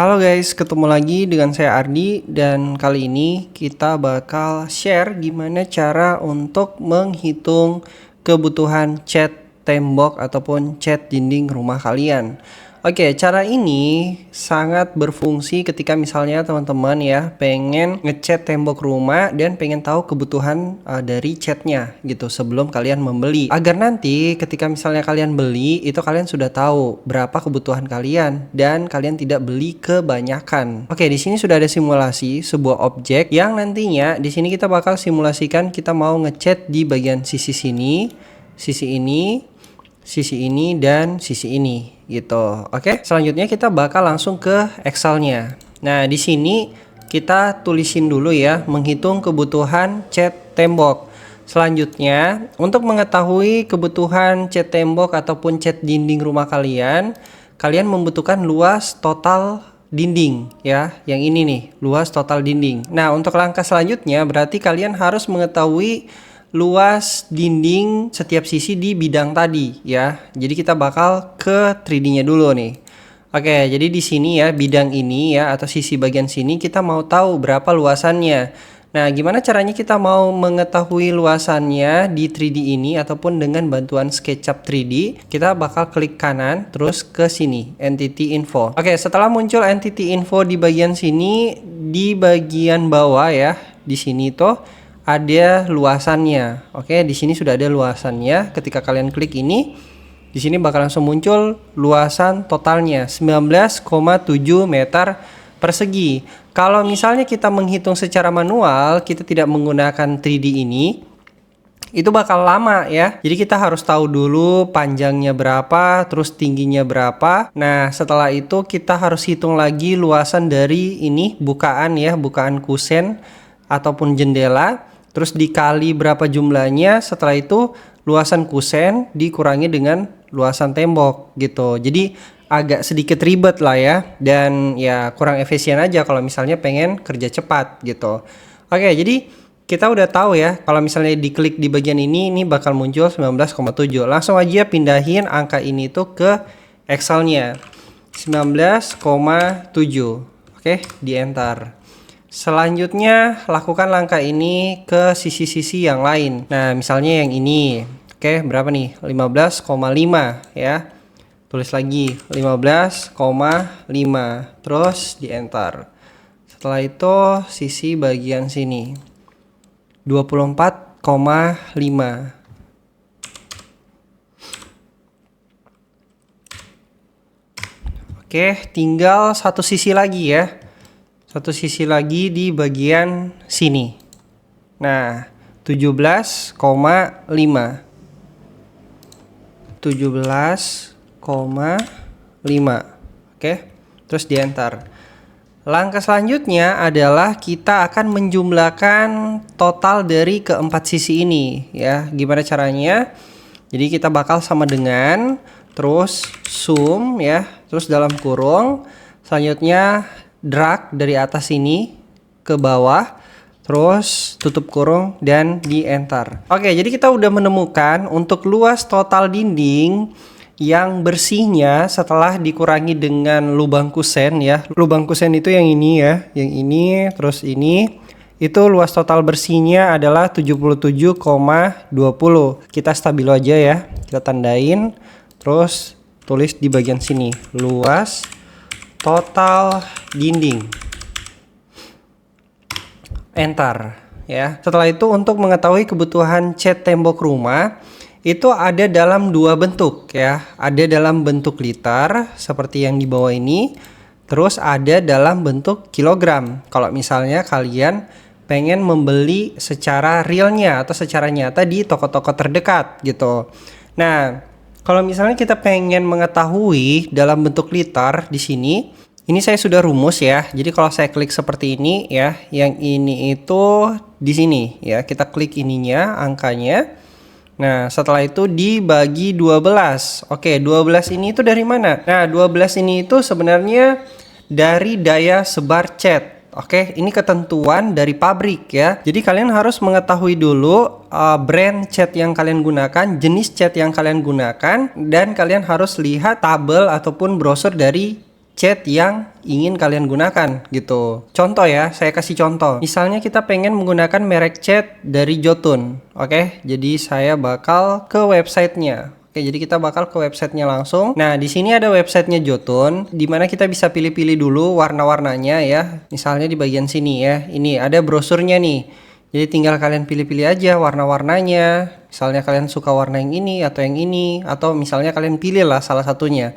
Halo guys, ketemu lagi dengan saya Ardi dan kali ini kita bakal share gimana cara untuk menghitung kebutuhan cat tembok ataupun cat dinding rumah kalian. Oke, cara ini sangat berfungsi ketika misalnya teman-teman ya pengen ngecat tembok rumah dan pengen tahu kebutuhan dari catnya gitu sebelum kalian membeli. Agar nanti ketika misalnya kalian beli itu kalian sudah tahu berapa kebutuhan kalian dan kalian tidak beli kebanyakan. Oke, di sini sudah ada simulasi sebuah objek yang nantinya di sini kita bakal simulasikan kita mau ngecat di bagian sisi sini, sisi ini, sisi ini dan sisi ini gitu. Oke, selanjutnya kita bakal langsung ke Excelnya. Nah, di sini kita tulisin dulu ya, menghitung kebutuhan cat tembok. Selanjutnya, untuk mengetahui kebutuhan cat tembok ataupun cat dinding rumah kalian, kalian membutuhkan luas total dinding ya, yang ini nih, luas total dinding. Nah, untuk langkah selanjutnya berarti kalian harus mengetahui luas dinding setiap sisi di bidang tadi ya. Jadi kita bakal ke 3D-nya dulu nih. Oke, jadi di sini ya bidang ini ya atau sisi bagian sini kita mau tahu berapa luasannya. Nah, gimana caranya kita mau mengetahui luasannya di 3D ini ataupun dengan bantuan SketchUp 3D? Kita bakal klik kanan terus ke sini, Entity Info. Oke, setelah muncul Entity Info di bagian sini, di bagian bawah ya, di sini tuh ada luasannya. Oke, di sini sudah ada luasannya. Ketika kalian klik ini, di sini bakal langsung muncul luasan totalnya 19,7 meter persegi. Kalau misalnya kita menghitung secara manual, kita tidak menggunakan 3D ini, itu bakal lama ya. Jadi kita harus tahu dulu panjangnya berapa, terus tingginya berapa. Nah, setelah itu kita harus hitung lagi luasan dari ini bukaan ya, bukaan kusen ataupun jendela. Terus dikali berapa jumlahnya, setelah itu luasan kusen dikurangi dengan luasan tembok gitu. Jadi agak sedikit ribet lah ya, dan ya kurang efisien aja kalau misalnya pengen kerja cepat gitu. Oke, jadi kita udah tahu ya, kalau misalnya diklik di bagian ini bakal muncul 19,7. Langsung aja pindahin angka ini tuh ke Excelnya 19,7. Oke, di enter. Selanjutnya lakukan langkah ini ke sisi-sisi yang lain. Nah, misalnya yang ini. Oke, berapa nih? 15,5 ya. Tulis lagi 15,5. Terus di enter. Setelah itu sisi bagian sini 24,5. Oke, tinggal satu sisi lagi ya. Satu sisi lagi di bagian sini. Nah, 17,5. 17,5. Oke, terus di enter. Langkah selanjutnya adalah kita akan menjumlahkan total dari keempat sisi ini ya. Gimana caranya? Jadi kita bakal sama dengan, terus sum ya, terus dalam kurung. Selanjutnya drag dari atas ini ke bawah, terus tutup kurung dan di enter. Oke, jadi kita udah menemukan untuk luas total dinding yang bersihnya setelah dikurangi dengan lubang kusen ya. Lubang kusen itu yang ini ya, yang ini, terus ini. Itu luas total bersihnya adalah 77,20. Kita stabilo aja ya, kita tandain, terus tulis di bagian sini, luas total dinding, enter ya. Setelah itu untuk mengetahui kebutuhan cat tembok rumah itu ada dalam dua bentuk ya. Ada dalam bentuk liter seperti yang di bawah ini, terus ada dalam bentuk kilogram kalau misalnya kalian pengen membeli secara realnya atau secara nyata di toko-toko terdekat gitu. Nah, kalau misalnya kita pengen mengetahui dalam bentuk liter di sini, ini saya sudah rumus ya. Jadi kalau saya klik seperti ini ya, yang ini itu di sini ya. Kita klik ininya, angkanya. Nah, setelah itu dibagi 12. Oke, 12 ini itu dari mana? Nah, 12 ini itu sebenarnya dari daya sebar cat. Oke, ini ketentuan dari pabrik ya. Jadi kalian harus mengetahui dulu brand cat yang kalian gunakan, jenis cat yang kalian gunakan, dan kalian harus lihat tabel ataupun brosur dari cat yang ingin kalian gunakan gitu. Contoh ya, saya kasih contoh. Misalnya kita pengen menggunakan merek cat dari Jotun. Oke, jadi saya bakal ke websitenya. Oke, jadi kita bakal ke websitenya langsung. Nah, di sini ada websitenya Jotun, dimana kita bisa pilih-pilih dulu warna-warnanya ya. Misalnya di bagian sini ya, ini ada brosurnya nih. Jadi tinggal kalian pilih-pilih aja warna-warnanya. Misalnya kalian suka warna yang ini atau yang ini, atau misalnya kalian pilih lah salah satunya.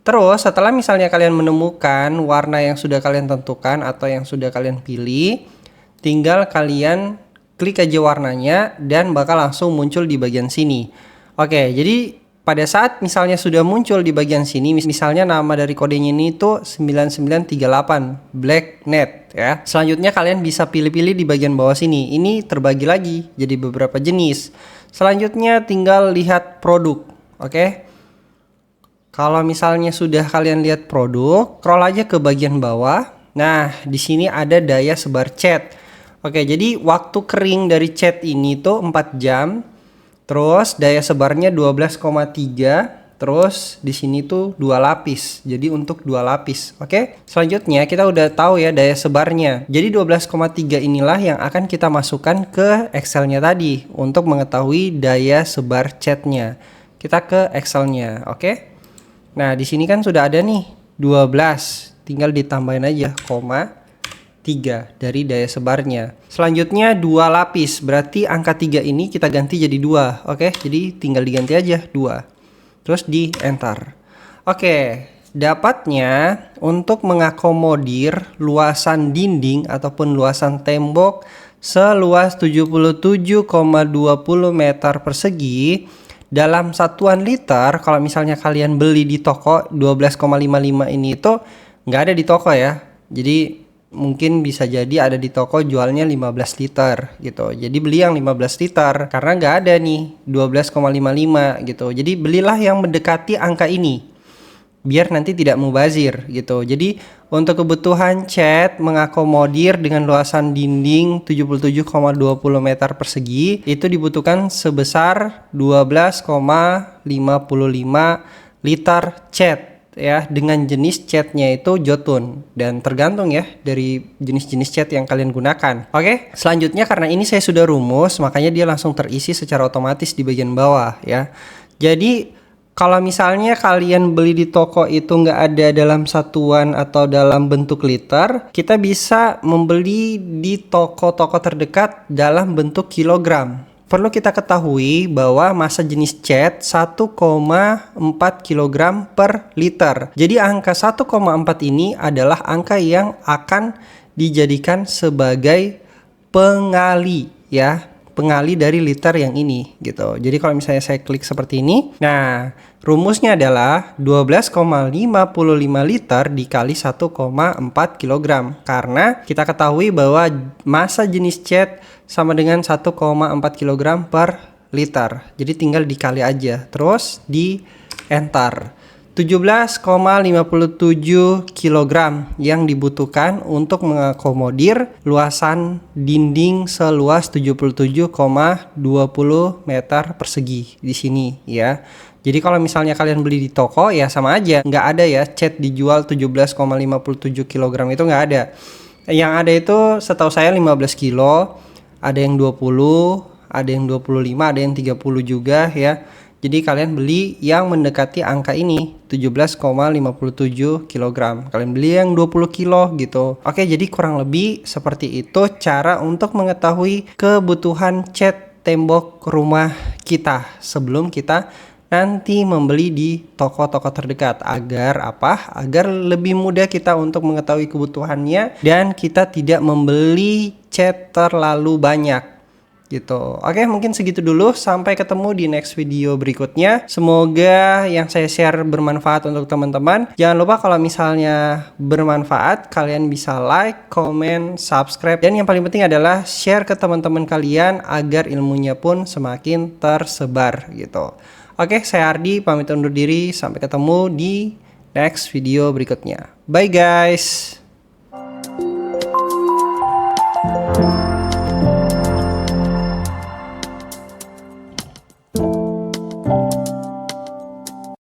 Terus setelah misalnya kalian menemukan warna yang sudah kalian tentukan atau yang sudah kalian pilih, tinggal kalian klik aja warnanya dan bakal langsung muncul di bagian sini. Oke, jadi pada saat misalnya sudah muncul di bagian sini, misalnya nama dari kodenya ini itu 9938 Blacknet ya. Selanjutnya kalian bisa pilih-pilih di bagian bawah sini. Ini terbagi lagi jadi beberapa jenis. Selanjutnya tinggal lihat produk. Oke. Kalau misalnya sudah kalian lihat produk, scroll aja ke bagian bawah. Nah, di sini ada daya sebar cat. Oke, jadi waktu kering dari cat ini tuh 4 jam. Terus daya sebarnya 12,3. Terus di sini tuh 2 lapis. Jadi untuk 2 lapis. Oke. Selanjutnya kita udah tahu ya daya sebarnya. Jadi 12,3 inilah yang akan kita masukkan ke Excelnya tadi untuk mengetahui daya sebar catnya. Kita ke Excelnya, oke? Nah, di sini kan sudah ada nih 12. Tinggal ditambahin aja koma 3 dari daya sebarnya. Selanjutnya 2 lapis, berarti angka 3 ini kita ganti jadi 2. Oke, jadi tinggal diganti aja 2. Terus di enter. Oke, dapatnya untuk mengakomodir luasan dinding ataupun luasan tembok seluas 77,20 meter persegi dalam satuan liter. Kalau misalnya kalian beli di toko 12,55 ini itu nggak ada di toko ya. Jadi mungkin bisa jadi ada di toko jualnya 15 liter gitu. Jadi beli yang 15 liter karena nggak ada nih 12,55 gitu. Jadi belilah yang mendekati angka ini biar nanti tidak mubazir gitu. Jadi untuk kebutuhan cat mengakomodir dengan luasan dinding 77,20 meter persegi itu dibutuhkan sebesar 12,55 liter cat ya, dengan jenis catnya itu Jotun dan tergantung ya dari jenis-jenis cat yang kalian gunakan. Oke, selanjutnya karena ini saya sudah rumus, makanya dia langsung terisi secara otomatis di bagian bawah ya. Jadi kalau misalnya kalian beli di toko itu nggak ada dalam satuan atau dalam bentuk liter, kita bisa membeli di toko-toko terdekat dalam bentuk kilogram. Perlu kita ketahui bahwa massa jenis cat 1,4 kg per liter. Jadi angka 1,4 ini adalah angka yang akan dijadikan sebagai pengali ya. Pengali dari liter yang ini gitu. Jadi kalau misalnya saya klik seperti ini, nah rumusnya adalah 12,55 liter dikali 1,4 kg. Karena kita ketahui bahwa massa jenis cat sama dengan 1,4 kg per liter. Jadi tinggal dikali aja. Terus di enter. 17,57 kg yang dibutuhkan untuk mengakomodir luasan dinding seluas 77,20 meter persegi di sini ya. Jadi kalau misalnya kalian beli di toko ya sama aja, nggak ada ya cat dijual 17,57 kg itu nggak ada. Yang ada itu setahu saya 15 kilo, ada yang 20, ada yang 25, ada yang 30 juga ya. Jadi kalian beli yang mendekati angka ini 17,57 kg. Kalian beli yang 20 kilo gitu. Oke, jadi kurang lebih seperti itu cara untuk mengetahui kebutuhan cat tembok rumah kita sebelum kita nanti membeli di toko-toko terdekat. Agar apa? Agar lebih mudah kita untuk mengetahui kebutuhannya dan kita tidak membeli cat terlalu banyak gitu. Oke, mungkin segitu dulu. Sampai ketemu di next video berikutnya. Semoga yang saya share bermanfaat untuk teman-teman. Jangan lupa kalau misalnya bermanfaat, kalian bisa like, comment, subscribe, dan yang paling penting adalah share ke teman-teman kalian agar ilmunya pun semakin tersebar gitu. Oke, saya Ardi pamit undur diri. Sampai ketemu di next video berikutnya. Bye guys.